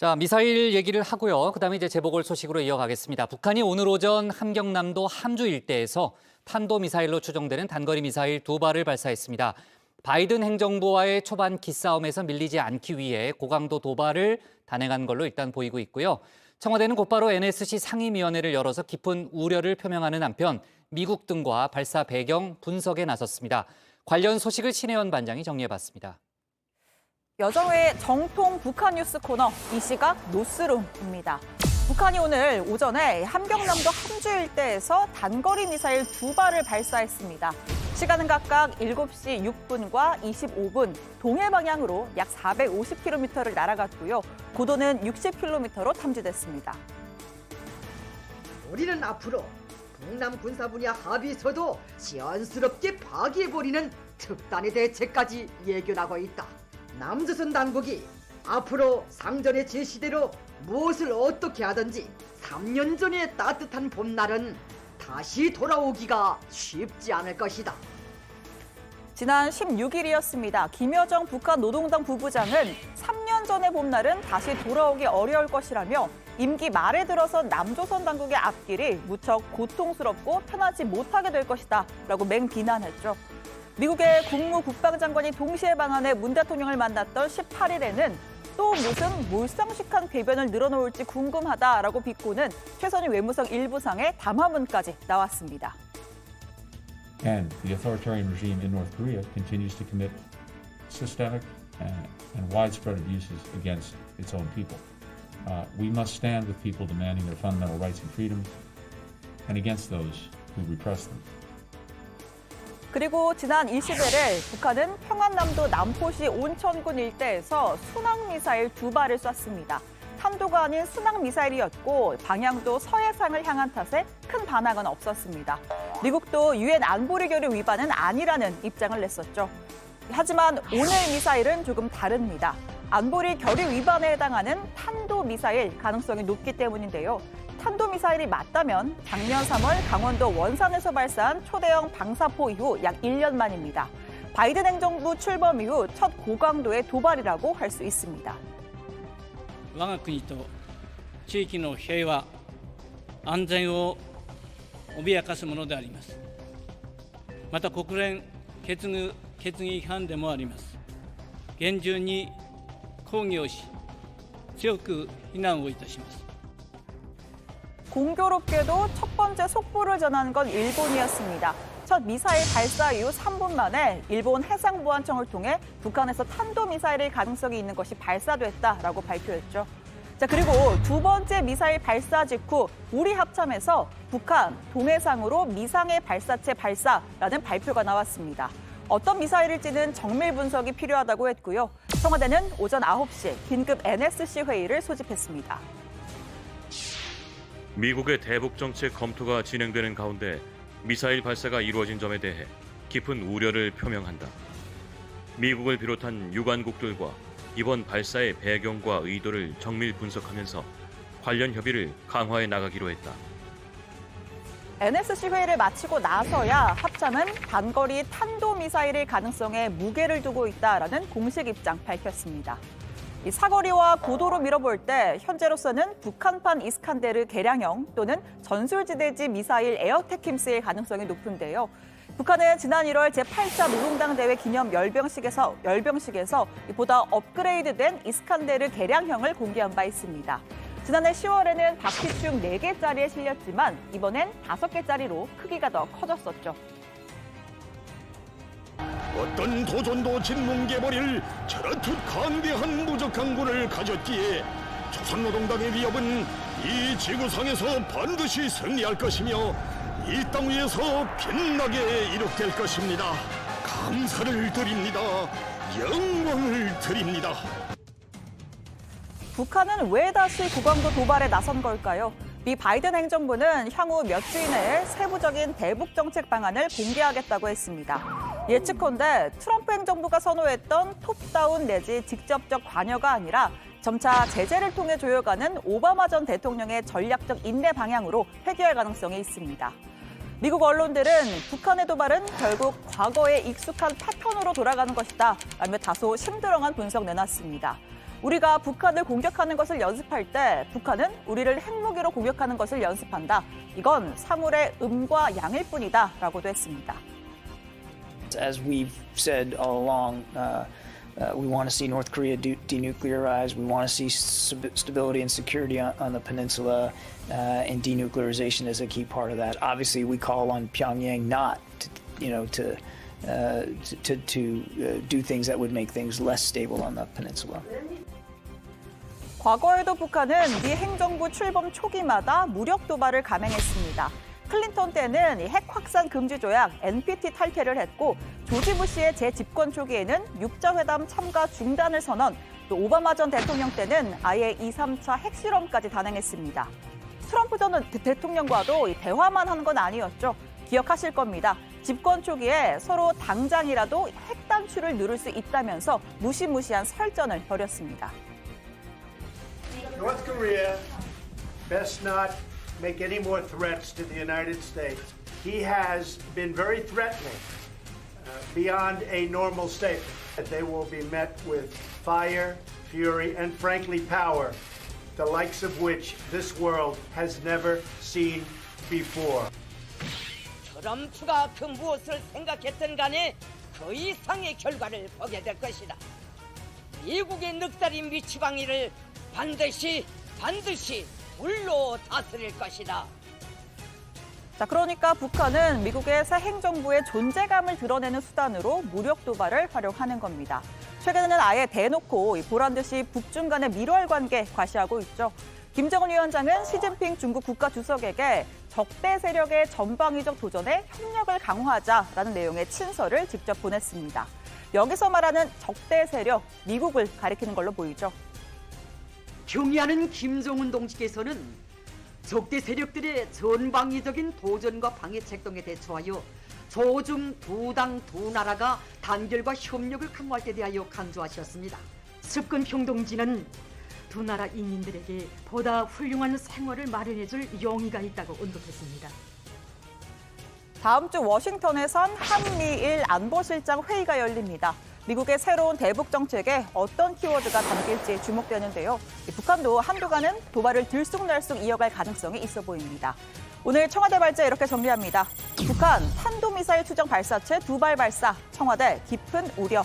자, 미사일 얘기를 하고요. 그다음에 이제 재보궐 소식으로 이어가겠습니다. 북한이 오늘 오전 함경남도 함주 일대에서 탄도미사일로 추정되는 단거리 미사일 2발을 발사했습니다. 바이든 행정부와의 초반 기싸움에서 밀리지 않기 위해 고강도 도발을 단행한 걸로 일단 보이고 있고요. 청와대는 곧바로 NSC 상임위원회를 열어서 깊은 우려를 표명하는 한편 미국 등과 발사 배경 분석에 나섰습니다. 관련 소식을 신혜원 반장이 정리해봤습니다. 여정의 정통 북한 뉴스 코너 이 시각 노스룸입니다. 북한이 오늘 오전에 함경남도 함주 일대에서 단거리 미사일 2발을 발사했습니다. 시간은 각각 7시 6분과 25분, 동해 방향으로 약 450km를 날아갔고요. 고도는 60km로 탐지됐습니다. 우리는 앞으로 북남 군사 분야 합의서도 시원스럽게 파기해버리는 특단의 대책까지 예견하고 있다. 남조선 당국이 앞으로 상전의 제시대로 무엇을 어떻게 하든지 3년 전의 따뜻한 봄날은 다시 돌아오기가 쉽지 않을 것이다. 지난 16일이었습니다. 김여정 북한 노동당 부부장은 3년 전의 봄날은 다시 돌아오기 어려울 것이라며 임기 말에 들어서 남조선 당국의 앞길이 무척 고통스럽고 편하지 못하게 될 것이다 라고 맹비난했죠. 미국의 국무국방장관이 동시에 방한해 문 대통령을 만났던 18일에는 또 무슨 몰상식한 궤변을 늘어놓을지 궁금하다라고 비꼬는 최선희 외무성 일부상의 담화문까지 나왔습니다. And the authoritarian regime in North Korea continues to commit systemic and widespread abuses against its own people. We must stand with people demanding their fundamental rights and freedoms and against those who repress them. 그리고 지난 20일에 북한은 평안남도 남포시 온천군 일대에서 순항미사일 2발을 쐈습니다. 탄도가 아닌 순항미사일이었고 방향도 서해상을 향한 탓에 큰 반항은 없었습니다. 미국도 유엔 안보리 결의 위반은 아니라는 입장을 냈었죠. 하지만 오늘 미사일은 조금 다릅니다. 안보리 결의 위반에 해당하는 탄도미사일 가능성이 높기 때문인데요. 탄도미사일이 맞다면 작년 3월 강원도 원산에서 발사한 초대형 방사포 이후 약 1년 만입니다. 바이든 행정부 출범 이후 첫 고강도의 도발이라고 할 수 있습니다. 我が国と地域の平和安全を脅かすものであります。また国連決議違反でもあります。厳重に抗議をし強く非難をいたします。 공교롭게도 첫 번째 속보를 전한 건 일본이었습니다. 첫 미사일 발사 이후 3분 만에 일본 해상보안청을 통해 북한에서 탄도미사일일 가능성이 있는 것이 발사됐다라고 발표했죠. 자, 그리고 두 번째 미사일 발사 직후 우리 합참에서 북한 동해상으로 미상의 발사체 발사라는 발표가 나왔습니다. 어떤 미사일일지는 정밀 분석이 필요하다고 했고요. 청와대는 오전 9시 긴급 NSC 회의를 소집했습니다. 미국의 대북 정책 검토가 진행되는 가운데 미사일 발사가 이루어진 점에 대해 깊은 우려를 표명한다. 미국을 비롯한 유관국들과 이번 발사의 배경과 의도를 정밀 분석하면서 관련 협의를 강화해 나가기로 했다. NSC 회의를 마치고 나서야 합참은 단거리 탄도미사일일 가능성에 무게를 두고 있다라는 공식 입장 밝혔습니다. 이 사거리와 고도로 밀어볼 때 현재로서는 북한판 이스칸데르 개량형 또는 전술지대지 미사일 에어테킴스일 가능성이 높은데요. 북한은 지난 1월 제8차 노동당 대회 기념 열병식에서 보다 업그레이드된 이스칸데르 개량형을 공개한 바 있습니다. 지난해 10월에는 바퀴축 4개짜리에 실렸지만 이번엔 5개짜리로 크기가 더 커졌었죠. 어떤 도전도 진뭉개버릴 저렇듯 강대한 무적 강군을 가졌기에 조선노동당의 위협은 이 지구상에서 반드시 승리할 것이며 이 땅 위에서 빛나게 이룩될 것입니다. 감사를 드립니다. 영광을 드립니다. 북한은 왜 다시 고강도 도발에 나선 걸까요? 미 바이든 행정부는 향후 몇 주 이내에 세부적인 대북 정책 방안을 공개하겠다고 했습니다. 예측컨대 트럼프 행정부가 선호했던 톱다운 내지 직접적 관여가 아니라 점차 제재를 통해 조여가는 오바마 전 대통령의 전략적 인내 방향으로 회귀할 가능성이 있습니다. 미국 언론들은 북한의 도발은 결국 과거에 익숙한 패턴으로 돌아가는 것이다 라며 다소 심드렁한 분석 내놨습니다. 우리가 북한을 공격하는 것을 연습할 때 북한은 우리를 핵무기로 공격하는 것을 연습한다. 이건 사물의 음과 양일 뿐이다라고도 했습니다. As we've said all along, we want to see North Korea denuclearize. We want to see stability and security on the peninsula, and denuclearization is a key part of that. Obviously, we call on Pyongyang not to do things that would make things less stable on the peninsula. 과거에도 북한은 미 행정부 출범 초기마다 무력 도발을 감행했습니다. 클린턴 때는 핵 확산 금지 조약 NPT 탈퇴를 했고 조지 부시의 재집권 초기에는 육자회담 참가 중단을 선언, 또 오바마 전 대통령 때는 아예 2, 3차 핵실험까지 단행했습니다. 트럼프 전 대통령과도 대화만 한 건 아니었죠. 기억하실 겁니다. 집권 초기에 서로 당장이라도 핵 단추를 누를 수 있다면서 무시무시한 설전을 벌였습니다. North Korea best not make any more threats to the United States. He has been very threatening beyond a normal statement. They will be met with fire, fury, and frankly power, the likes of which this world has never seen before. 트럼프가 그 무엇을 생각했든 간에 그 이상의 결과를 보게 될 것이다. 미국의 늑다리 미치광이를 반드시 불로 다스릴 것이다. 자, 그러니까 북한은 미국의 새 행정부의 존재감을 드러내는 수단으로 무력 도발을 활용하는 겁니다. 최근에는 아예 대놓고 보란 듯이 북중 간의 밀월 관계 과시하고 있죠. 김정은 위원장은 시진핑 중국 국가주석에게 적대 세력의 전방위적 도전에 협력을 강화하자라는 내용의 친서를 직접 보냈습니다. 여기서 말하는 적대 세력, 미국을 가리키는 걸로 보이죠. 경의하는 김정은 동지께서는 적대 세력들의 전방위적인 도전과 방해책 등에 대처하여 조중 두 당 두 나라가 단결과 협력을 강화할 때 대하여 강조하셨습니다. 접근평 동지는 두 나라 인민들에게 보다 훌륭한 생활을 마련해줄 용의가 있다고 언급했습니다. 다음 주 워싱턴에선 한미일 안보실장 회의가 열립니다. 미국의 새로운 대북 정책에 어떤 키워드가 담길지 주목되는데요. 북한도 한동안은 도발을 들쑥날쑥 이어갈 가능성이 있어 보입니다. 오늘 청와대 발제 이렇게 정리합니다. 북한 탄도미사일 추정 발사체 2발 발사, 청와대 깊은 우려.